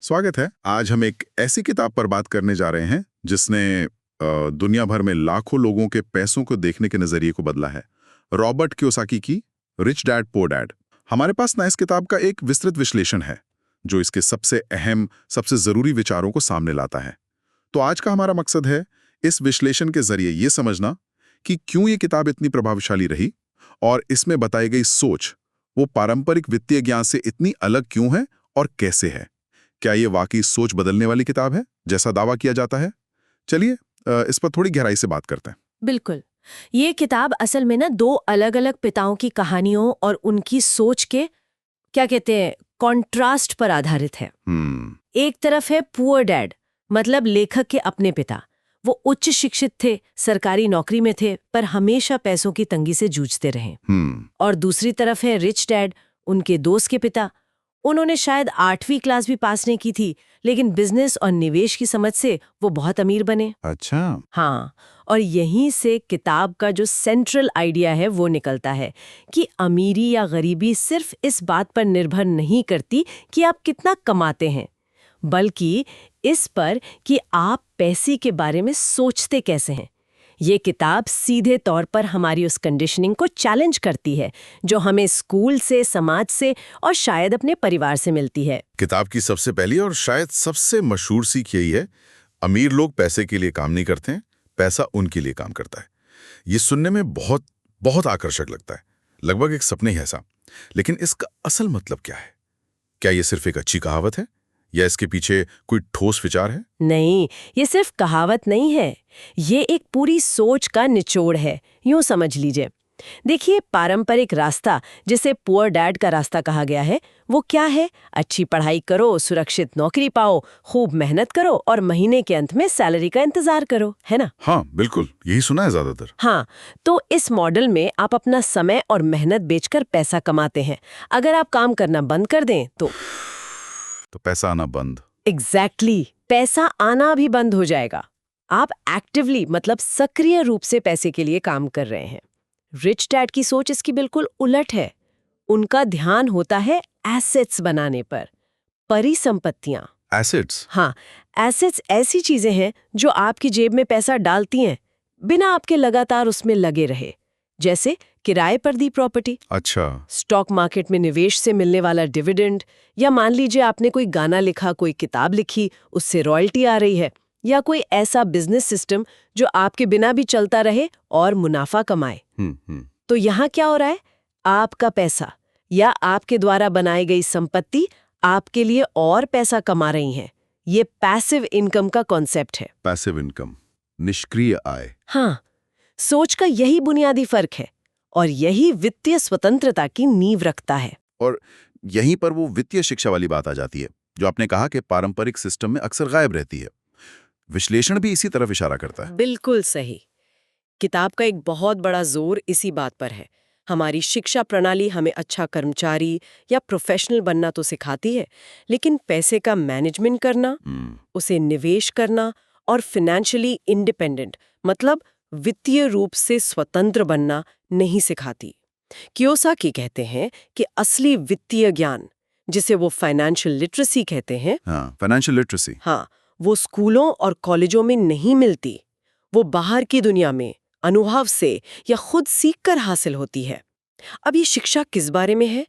स्वागत है। आज हम एक ऐसी किताब पर बात करने जा रहे हैं जिसने दुनिया भर में लाखों लोगों के पैसों को देखने के नजरिए को बदला है। रॉबर्ट कियोसाकी की रिच डैड पुअर डैड। हमारे पास ना इस किताब का एक विस्तृत विश्लेषण है जो इसके सबसे अहम, सबसे जरूरी विचारों को सामने लाता है। तो आज का हमारा मकसद है इस विश्लेषण के जरिए ये समझना कि क्यों ये किताब इतनी प्रभावशाली रही और इसमें बताई गई सोच वो पारंपरिक वित्तीय ज्ञान से इतनी अलग क्यों है और कैसे है। क्या ये वाकई सोच बदलने वाली किताब है जैसा दावा किया जाता है? चलिए इस पर थोड़ी गहराई से बात करते हैं। बिल्कुल। ये किताब असल में ना दो अलग अलग पिताओं की कहानियों और उनकी सोच के क्या कहते हैं कॉन्ट्रास्ट पर आधारित है। एक तरफ है पुअर डैड, मतलब लेखक के अपने पिता। वो उच्च शिक्षित थे, सरकारी नौकरी में थे, पर हमेशा पैसों की तंगी से जूझते रहे। और दूसरी तरफ है रिच डैड, उनके दोस्त के पिता। उन्होंने शायद 8वीं क्लास भी पास नहीं की थी, लेकिन बिजनेस और निवेश की समझ से वो बहुत अमीर बने। अच्छा। हाँ, और यहीं से किताब का जो सेंट्रल आइडिया है वो निकलता है कि अमीरी या गरीबी सिर्फ इस बात पर निर्भर नहीं करती कि आप कितना कमाते हैं, बल्कि इस पर कि आप पैसे के बारे में सोचते कैसे हैं। ये किताब सीधे तौर पर हमारी उस कंडीशनिंग को चैलेंज करती है जो हमें स्कूल से, समाज से और शायद अपने परिवार से मिलती है। किताब की सबसे पहली और शायद सबसे मशहूर सीख यही है, अमीर लोग पैसे के लिए काम नहीं करते हैं, पैसा उनके लिए काम करता है। ये सुनने में बहुत बहुत आकर्षक लगता है, लगभग एक सपने ही ऐसा। लेकिन इसका असल मतलब क्या है? क्या ये सिर्फ एक अच्छी कहावत है या इसके पीछे कोई ठोस विचार है? नहीं, ये सिर्फ कहावत नहीं है, ये एक पूरी सोच का निचोड़ है, यूं समझ लीजिए। देखिए, पारंपरिक रास्ता, जिसे पुअर डैड का रास्ता कहा गया है, वो क्या है? अच्छी पढ़ाई करो, सुरक्षित नौकरी पाओ, खूब मेहनत करो और महीने के अंत में सैलरी का इंतजार करो, है ना? हाँ बिल्कुल, यही सुना है ज्यादातर। हाँ, तो इस मॉडल में आप अपना समय और मेहनत बेचकर पैसा कमाते हैं। अगर आप काम करना बंद कर दें तो पैसा आना बंद। एग्जैक्टली, पैसा आना भी बंद हो जाएगा। आप एक्टिवली, मतलब सक्रिय रूप से पैसे के लिए काम कर रहे हैं। रिच डैड की सोच इसकी बिल्कुल उलट है। उनका ध्यान होता है एसेट्स बनाने पर, परिसंपत्तियां। एसेट्स? हाँ, एसेट्स ऐसी चीजें हैं जो आपकी जेब में पैसा डालती हैं बिना आपके लगातार उसमें लगे रहे, जैसे किराए पर दी प्रॉपर्टी, अच्छा। स्टॉक मार्केट में निवेश से मिलने वाला डिविडेंड, या मान लीजिए आपने कोई गाना लिखा, कोई किताब लिखी, उससे रॉयल्टी आ रही है, या कोई ऐसा बिजनेस सिस्टम जो आपके बिना भी चलता रहे और मुनाफा कमाए। तो यहाँ क्या हो रहा है? आपका पैसा या आपके द्वारा बनाई गई संपत्ति आपके लिए और पैसा कमा रही हैं। ये पैसिव इनकम का कॉन्सेप्ट है। पैसिव इनकम, निष्क्रिय आय। हाँ, सोच का यही बुनियादी फर्क है और यही वित्तीय स्वतंत्रता की नींव रखता है। और यहीं पर वो वित्तीय शिक्षा वाली बात आ जाती है जो आपने कहा कि पारंपरिक सिस्टम में अक्सर गायब रहती है। विश्लेषण भी इसी तरफ इशारा करता है। बिल्कुल सही। किताब का एक बहुत बड़ा जोर इसी बात पर है। हमारी शिक्षा प्रणाली हमें अच्छा कर्मचारी या प्रोफेशनल बनना तो सिखाती है, लेकिन पैसे का मैनेजमेंट करना, उसे निवेश करना और फाइनेंशियली इंडिपेंडेंट, मतलब वित्तीय रूप से स्वतंत्र बनना नहीं सिखाती। कियोसाकी कहते हैं कि असली वित्तीय ज्ञान, जिसे वो फाइनेंशियल लिटरेसी कहते हैं, फाइनेंशियल लिटरेसी, हाँ, वो स्कूलों और कॉलेजों में नहीं मिलती। वो बाहर की दुनिया में अनुभव से या खुद सीखकर हासिल होती है। अब ये शिक्षा किस बारे में है?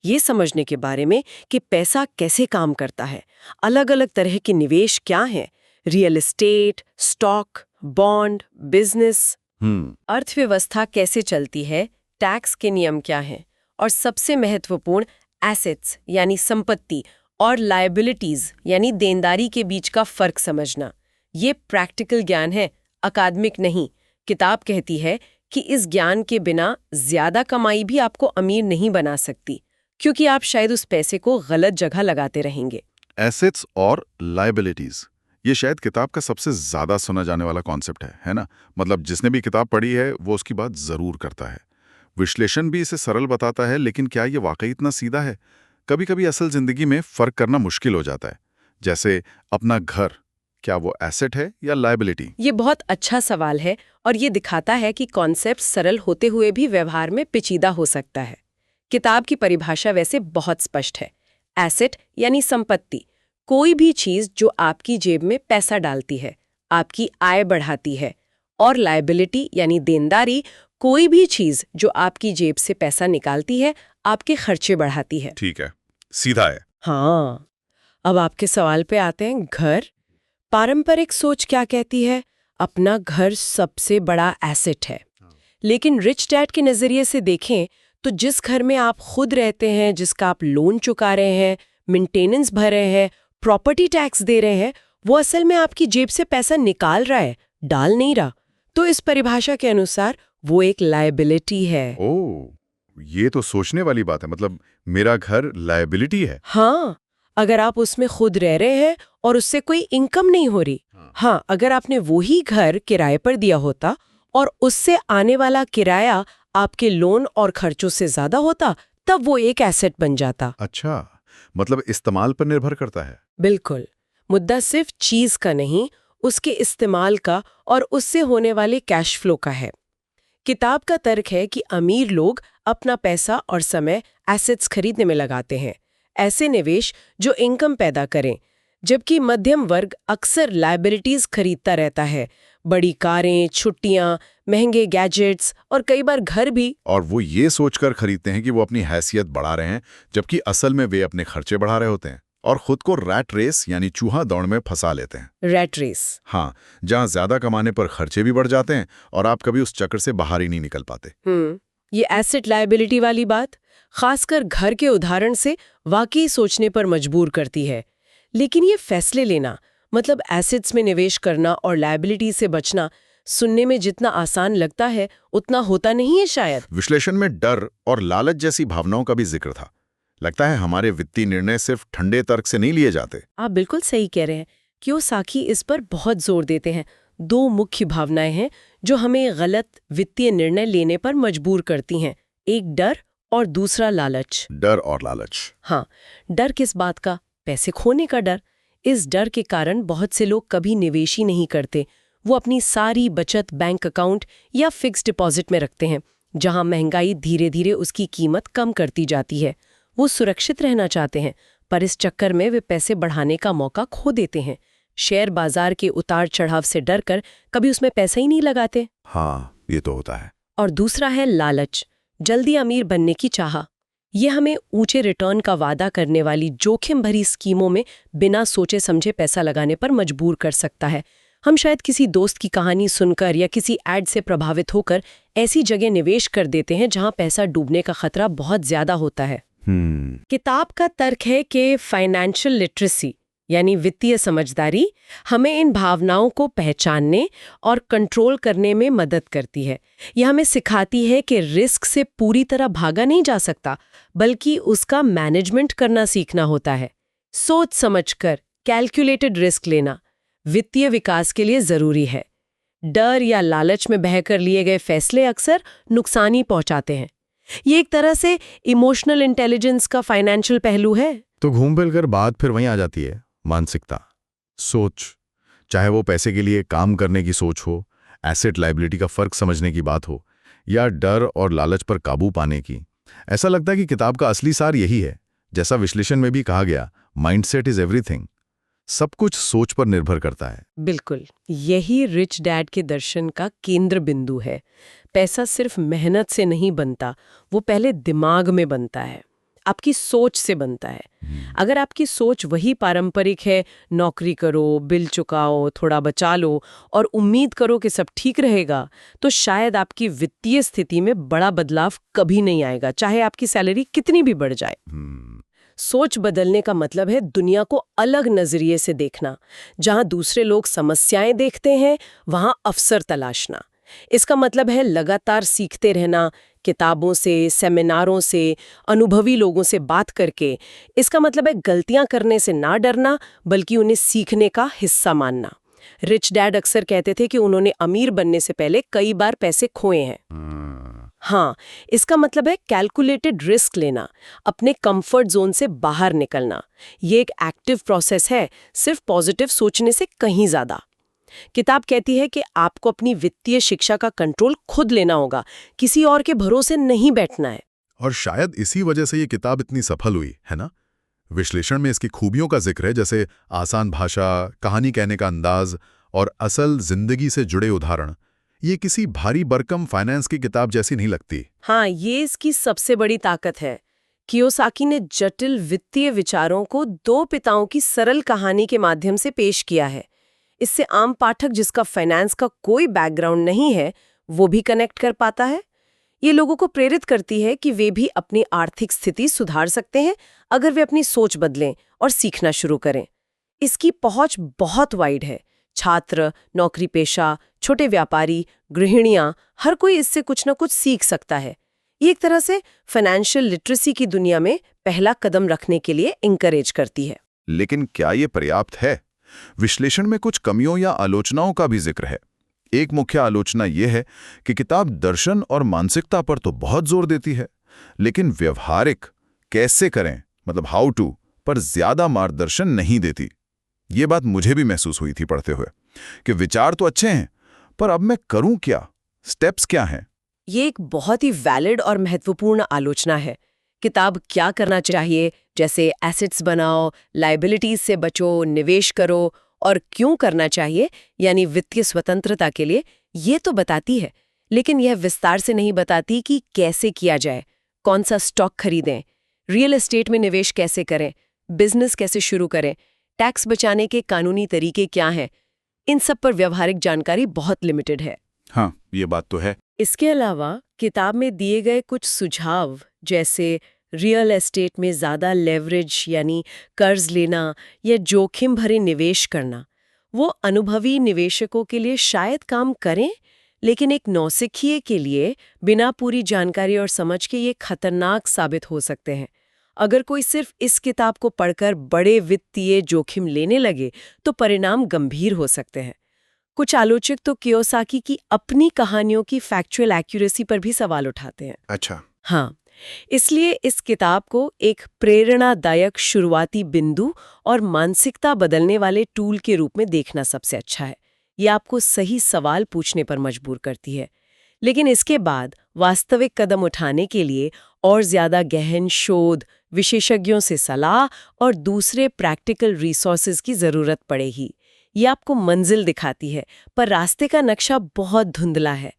ये समझने के बारे में कि पैसा कैसे काम करता है, अलग अलग तरह के निवेश क्या हैं, real estate, stock, bond, business, अर्थव्यवस्था कैसे चलती है, टैक्स के नियम क्या हैं, और सबसे महत्वपूर्ण एसेट्स यानी संपत्ति और लायबिलिटीज यानी देनदारी के बीच का फर्क समझना। ये प्रैक्टिकल ज्ञान है, अकादमिक नहीं। किताब कहती है कि इस ज्ञान के बिना ज्यादा कमाई भी आपको अमीर नहीं बना सकती, क्योंकि आप शायद उस पैसे को गलत जगह लगाते रहेंगे। एसेट्स और लायबिलिटीज, ये शायद किताब का सबसे ज्यादा सुना जाने वाला कॉन्सेप्ट है ना? मतलब जिसने भी किताब पढ़ी है वो उसकी बात जरूर करता है। विश्लेषण भी इसे सरल बताता है, लेकिन क्या ये वाकई इतना सीधा है? कभी कभी असल जिंदगी में फर्क करना मुश्किल हो जाता है। जैसे अपना घर, क्या वो एसेट है या लायबिलिटी? ये बहुत अच्छा सवाल है और ये दिखाता है कि कॉन्सेप्ट सरल होते हुए भी व्यवहार में पेचीदा हो सकता है। किताब की परिभाषा वैसे बहुत स्पष्ट है। एसेट यानी संपत्ति, कोई भी चीज जो आपकी जेब में पैसा डालती है, आपकी आय बढ़ाती है। और लायबिलिटी यानी देनदारी, कोई भी चीज जो आपकी जेब से पैसा निकालती है, आपके खर्चे बढ़ाती है। ठीक है, सीधा है। हाँ, अब आपके सवाल पे आते हैं, घर। पारंपरिक सोच क्या कहती है? अपना घर सबसे बड़ा एसेट है। लेकिन रिच डैड के नजरिए से देखें तो जिस घर में आप खुद रहते हैं, जिसका आप लोन चुका रहे हैं, मेंटेनेंस भर रहे हैं, प्रॉपर्टी टैक्स दे रहे हैं, वो असल में आपकी जेब से पैसा निकाल रहा है, डाल नहीं रहा। तो इस परिभाषा के अनुसार वो एक लायबिलिटी है। ओह, ये तो सोचने वाली बात है। मतलब मेरा घर लायबिलिटी है। हाँ, अगर आप उसमें खुद रह रहे हैं और उससे कोई इनकम नहीं हो रही। हाँ, अगर आपने वही घर किराए पर दिया होता और उससे आने वाला किराया आपके लोन और खर्चों से ज्यादा होता, तब वो एक एसेट बन जाता। अच्छा, मतलब इस्तेमाल पर निर्भर करता है। बिल्कुल, मुद्दा सिर्फ चीज का नहीं, उसके इस्तेमाल का और उससे होने वाले कैश फ्लो का है। किताब का तर्क है कि अमीर लोग अपना पैसा और समय एसेट्स खरीदने में लगाते हैं, ऐसे निवेश जो इनकम पैदा करें, जबकि मध्यम वर्ग अक्सर लायबिलिटीज खरीदता रहता है, बड़ी कारें, छुट्टियां, महंगे गैजेट्स और कई बार घर भी। और वो ये सोचकर खरीदते हैं कि वो अपनी हैसियत बढ़ा रहे हैं, जबकि असल में वे अपने खर्चे बढ़ा रहे होते हैं और खुद को रैट रेस यानी चूहा दौड़ में फंसा लेते हैं। Rat race. हाँ, जहाँ ज्यादा कमाने पर खर्चे भी बढ़ जाते हैं और आप कभी उस चक्कर से बाहर ही नहीं निकल पाते। ये एसेट लायबिलिटी वाली बात खासकर घर के उदाहरण से वाकई सोचने पर मजबूर करती है। लेकिन ये फैसले लेना, मतलब एसेट्स में निवेश करना और लायबिलिटी से बचना, सुनने में जितना आसान लगता है उतना होता नहीं है शायद। विश्लेषण में डर और लालच जैसी भावनाओं का भी जिक्र था। लगता है हमारे वित्तीय निर्णय सिर्फ ठंडे तर्क से नहीं लिए जाते। आप बिल्कुल सही कह रहे हैं। कियोसाकी इस पर बहुत जोर देते हैं। दो मुख्य भावनाएं हैं जो हमें गलत वित्तीय निर्णय लेने पर मजबूर करती हैं, एक डर और दूसरा लालच। डर और लालच। हाँ, डर किस बात का? पैसे खोने का डर। इस डर के कारण बहुत से लोग कभी निवेश ही नहीं करते। वो अपनी सारी बचत बैंक अकाउंट या फिक्स्ड डिपॉजिट में रखते हैं, जहां महंगाई धीरे धीरे उसकी कीमत कम करती जाती है। वो सुरक्षित रहना चाहते हैं, पर इस चक्कर में वे पैसे बढ़ाने का मौका खो देते हैं। शेयर बाजार के उतार चढ़ाव से डरकर कभी उसमें पैसा ही नहीं लगाते। हाँ, ये तो होता है। और दूसरा है लालच, जल्दी अमीर बनने की चाह। ये हमें ऊंचे रिटर्न का वादा करने वाली जोखिम भरी स्कीमों में बिना सोचे समझे पैसा लगाने पर मजबूर कर सकता है। हम शायद किसी दोस्त की कहानी सुनकर या किसी एड से प्रभावित होकर ऐसी जगह निवेश कर देते हैं जहां पैसा डूबने का खतरा बहुत ज्यादा होता है। किताब का तर्क है कि फाइनेंशियल लिटरेसी यानी वित्तीय समझदारी हमें इन भावनाओं को पहचानने और कंट्रोल करने में मदद करती है। यह हमें सिखाती है कि रिस्क से पूरी तरह भागा नहीं जा सकता, बल्कि उसका मैनेजमेंट करना सीखना होता है। सोच समझकर कैलकुलेटेड रिस्क लेना वित्तीय विकास के लिए जरूरी है। डर या लालच में बहकर लिए गए फैसले अक्सर नुकसान ही पहुंचाते हैं। ये एक तरह से इमोशनल इंटेलिजेंस का फाइनेंशियल पहलू है। तो घूम फिर कर बात फिर वहीं आ जाती है, मानसिकता, सोच। चाहे वो पैसे के लिए काम करने की सोच हो, एसेट लायबिलिटी का फर्क समझने की बात हो, या डर और लालच पर काबू पाने की। ऐसा लगता है कि किताब का असली सार यही है। जैसा विश्लेषण में भी कहा गया, माइंडसेट इज एवरीथिंग। सब कुछ सोच पर निर्भर करता है। बिल्कुल, यही रिच डैड के दर्शन का केंद्र बिंदु है। पैसा सिर्फ मेहनत से नहीं बनता, वो पहले दिमाग में बनता है, आपकी सोच से बनता है। अगर आपकी सोच वही पारंपरिक है, नौकरी करो, बिल चुकाओ, थोड़ा बचा लो और उम्मीद करो कि सब ठीक रहेगा, तो शायद आपकी वित्तीय स्थिति में बड़ा बदलाव कभी नहीं आएगा, चाहे आपकी सैलरी कितनी भी बढ़ जाए। सोच बदलने का मतलब है दुनिया को अलग नजरिए से देखना। जहां दूसरे लोग समस्याएं देखते हैं, वहां अवसर तलाशना। इसका मतलब है लगातार सीखते रहना, किताबों से, सेमिनारों से, अनुभवी लोगों से बात करके। इसका मतलब है गलतियां करने से ना डरना, बल्कि उन्हें सीखने का हिस्सा मानना। रिच डैड अक्सर कहते थे कि उन्होंने अमीर बनने से पहले कई बार पैसे खोए हैं। हाँ, इसका मतलब है कैलकुलेटेड रिस्क लेना, अपने कंफर्ट जोन से बाहर निकलना। ये एक एक्टिव प्रोसेस है, सिर्फ पॉजिटिव सोचने से कहीं ज्यादा। किताब कहती है कि आपको अपनी वित्तीय शिक्षा का कंट्रोल खुद लेना होगा, किसी और के भरोसे नहीं बैठना है। और शायद इसी वजह से ये किताब इतनी सफल हुई है ना। विश्लेषण में इसकी खूबियों का जिक्र है, जैसे आसान भाषा, कहानी कहने का अंदाज और असल जिंदगी से जुड़े उदाहरण। ये किसी भारी भरकम फाइनेंस की किताब जैसी नहीं लगती। हाँ, ये इसकी सबसे बड़ी ताकत है। कियोसाकी ने जटिल वित्तीय विचारों को दो पिताओं की सरल कहानी के माध्यम से पेश किया है। इससे आम पाठक, जिसका फाइनेंस का कोई बैकग्राउंड नहीं है, वो भी कनेक्ट कर पाता है। ये लोगों को प्रेरित करती है कि वे भी अपनी आर्थिक स्थिति सुधार सकते हैं अगर वे अपनी सोच बदलें और सीखना शुरू करें। इसकी पहुंच बहुत वाइड है। छात्र, नौकरी पेशा, छोटे व्यापारी, गृहिणियां, हर कोई इससे कुछ न कुछ सीख सकता है। ये एक तरह से फाइनेंशियल लिटरेसी की दुनिया में पहला कदम रखने के लिए इंकरेज करती है। लेकिन क्या ये पर्याप्त है? विश्लेषण में कुछ कमियों या आलोचनाओं का भी जिक्र है। एक मुख्य आलोचना यह है कि किताब दर्शन और मानसिकता पर तो बहुत जोर देती है, लेकिन व्यवहारिक कैसे करें, मतलब हाउ टू, पर ज्यादा मार्गदर्शन नहीं देती। ये बात मुझे भी महसूस हुई थी पढ़ते हुए कि विचार तो अच्छे हैं, पर अब मैं करूं क्या, स्टेप्स क्या हैं? ये एक बहुत ही वैलिड और महत्वपूर्ण आलोचना है। किताब क्या करना चाहिए, जैसे एसेट्स बनाओ, लायबिलिटीज से बचो, निवेश करो, और क्यों करना चाहिए, यानी वित्तीय स्वतंत्रता के लिए, ये तो बताती है, लेकिन यह विस्तार से नहीं बताती कि कैसे किया जाए, कौन सा स्टॉक खरीदें, रियल एस्टेट में निवेश कैसे करें, बिजनेस कैसे शुरू करें, टैक्स बचाने के कानूनी तरीके क्या हैं। इन सब पर व्यवहारिक जानकारी बहुत लिमिटेड है। हाँ, ये बात तो है। इसके अलावा किताब में दिए गए कुछ सुझाव, जैसे रियल एस्टेट में ज़्यादा लेवरेज यानी कर्ज लेना या जोखिम भरे निवेश करना, वो अनुभवी निवेशकों के लिए शायद काम करें, लेकिन एक नौसिखिए के लिए बिना पूरी जानकारी और समझ के ये खतरनाक साबित हो सकते हैं। अगर कोई सिर्फ इस किताब को पढ़कर बड़े वित्तीय जोखिम लेने लगे तो परिणाम गंभीर हो सकते हैं। कुछ आलोचक तो कियोसाकी की अपनी कहानियों की फैक्चुअल एक्यूरेसी पर भी सवाल उठाते हैं। अच्छा। हाँ, इसलिए इस किताब को एक प्रेरणादायक शुरुआती बिंदु और मानसिकता बदलने वाले टूल के रूप में देखना सबसे अच्छा है। ये आपको सही सवाल पूछने पर मजबूर करती है, लेकिन इसके बाद वास्तविक कदम उठाने के लिए और ज्यादा गहन शोध, विशेषज्ञों से सलाह और दूसरे प्रैक्टिकल रिसोर्सेज की जरूरत पड़ेगी। ये आपको मंजिल दिखाती है, पर रास्ते का नक्शा बहुत धुंधला है।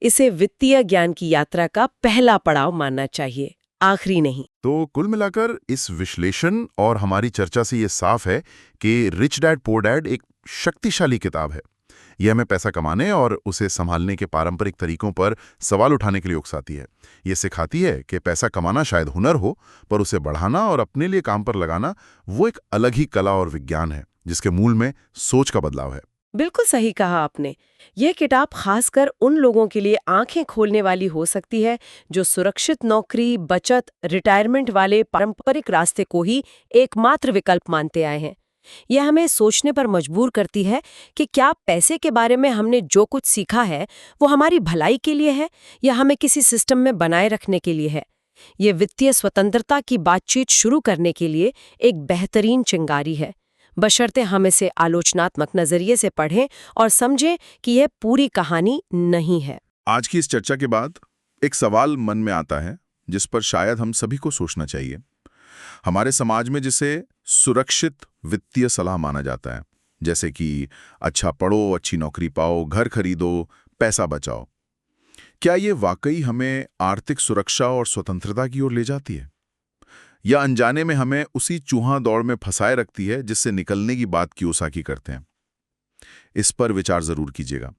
इसे वित्तीय ज्ञान की यात्रा का पहला पड़ाव मानना चाहिए, आखिरी नहीं। तो कुल मिलाकर इस विश्लेषण और हमारी चर्चा से ये साफ है कि रिच डैड पुअर डैड एक शक्तिशाली किताब है। यह हमें पैसा कमाने और उसे संभालने के पारंपरिक तरीकों पर सवाल उठाने के लिए उकसाती है। ये सिखाती है कि पैसा कमाना शायद हुनर हो, पर उसे बढ़ाना और अपने लिए काम पर लगाना वो एक अलग ही कला और विज्ञान है, जिसके मूल में सोच का बदलाव है। बिल्कुल सही कहा आपने। यह किताब खासकर उन लोगों के लिए आंखें खोलने वाली हो सकती है जो सुरक्षित नौकरी, बचत, रिटायरमेंट वाले पारंपरिक रास्ते को ही एकमात्र विकल्प मानते आए हैं। यह हमें सोचने पर मजबूर करती है कि क्या पैसे के बारे में हमने जो कुछ सीखा है वो हमारी भलाई के लिए है या हमें किसी सिस्टम में बनाए रखने के लिए है। ये वित्तीय स्वतंत्रता की बातचीत शुरू करने के लिए एक बेहतरीन चिंगारी है, बशर्ते हम इसे आलोचनात्मक नजरिए से पढ़ें और समझें कि यह पूरी कहानी नहीं है। आज की इस चर्चा के बाद एक सवाल मन में आता है जिस पर शायद हम सभी को सोचना चाहिए। हमारे समाज में जिसे सुरक्षित वित्तीय सलाह माना जाता है, जैसे कि अच्छा पढ़ो, अच्छी नौकरी पाओ, घर खरीदो, पैसा बचाओ, क्या ये वाकई हमें आर्थिक सुरक्षा और स्वतंत्रता की ओर ले जाती है, या अनजाने में हमें उसी चूहा दौड़ में फंसाए रखती है जिससे निकलने की बात कियोसाकी करते हैं? इस पर विचार जरूर कीजिएगा।